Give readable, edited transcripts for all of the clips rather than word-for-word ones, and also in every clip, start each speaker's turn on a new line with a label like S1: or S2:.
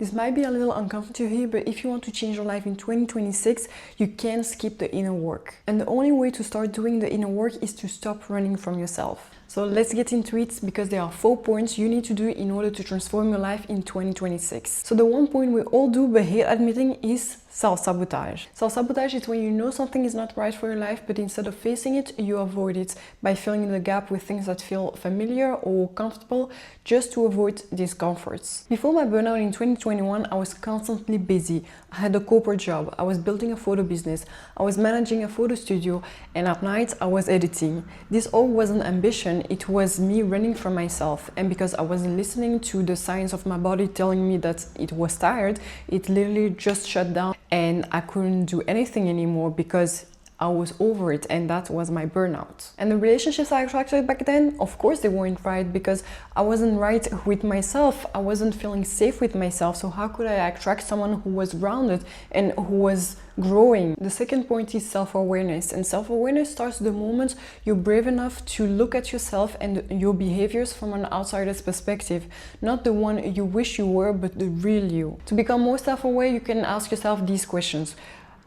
S1: This might be a little uncomfortable to hear, but if you want to change your life in 2026, you can't skip the inner work. And the only way to start doing the inner work is to stop running from yourself. So let's get into it, because there are 4 points you need to do in order to transform your life in 2026. So the one point we all do but hate admitting is self-sabotage. Self-sabotage is when you know something is not right for your life, but instead of facing it, you avoid it by filling in the gap with things that feel familiar or comfortable, just to avoid discomforts. Before my burnout in 2021, I was constantly busy. I had a corporate job, I was building a photo business, I was managing a photo studio, and at night I was editing. This all wasn't ambition, it was me running from myself. And because I wasn't listening to the signs of my body telling me that it was tired, it literally just shut down and I couldn't do anything anymore because I was over it, and that was my burnout. And the relationships I attracted back then, of course they weren't right, because I wasn't right with myself. I wasn't feeling safe with myself. So how could I attract someone who was grounded and who was growing? The second point is self-awareness. And self-awareness starts the moment you're brave enough to look at yourself and your behaviors from an outsider's perspective. Not the one you wish you were, but the real you. To become more self-aware, you can ask yourself these questions.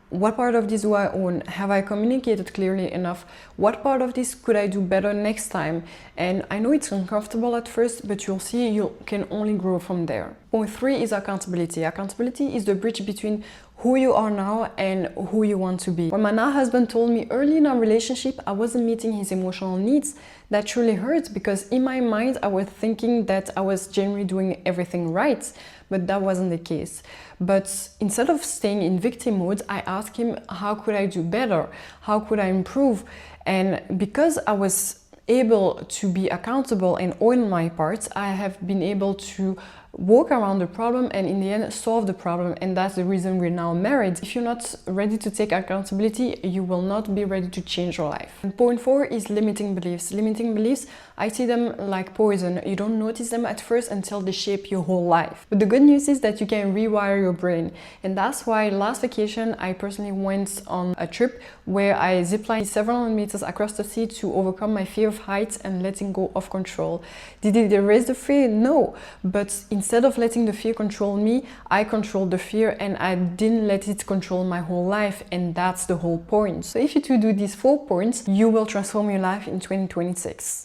S1: What part of this do I own? Have I communicated clearly enough? What part of this could I do better next time? And I know it's uncomfortable at first, but you'll see you can only grow from there. Point 3 is accountability. Accountability is the bridge between who you are now and who you want to be. When my now husband told me early in our relationship I wasn't meeting his emotional needs, that truly hurt, because in my mind I was thinking that I was generally doing everything right, but that wasn't the case. But instead of staying in victim mode, I asked him, how could I do better? How could I improve? And because I was able to be accountable and own my parts, I have been able to work around the problem and in the end solve the problem, and that's the reason we're now married. If you're not ready to take accountability, you will not be ready to change your life. And point 4 is limiting beliefs. Limiting beliefs, I see them like poison. You don't notice them at first until they shape your whole life. But the good news is that you can rewire your brain, and that's why last vacation I personally went on a trip where I ziplined several hundred meters across the sea to overcome my fear of heights and letting go of control. Did it erase the fear? No, but instead of letting the fear control me, I controlled the fear and I didn't let it control my whole life, and that's the whole point. So if you do these 4 points, you will transform your life in 2026.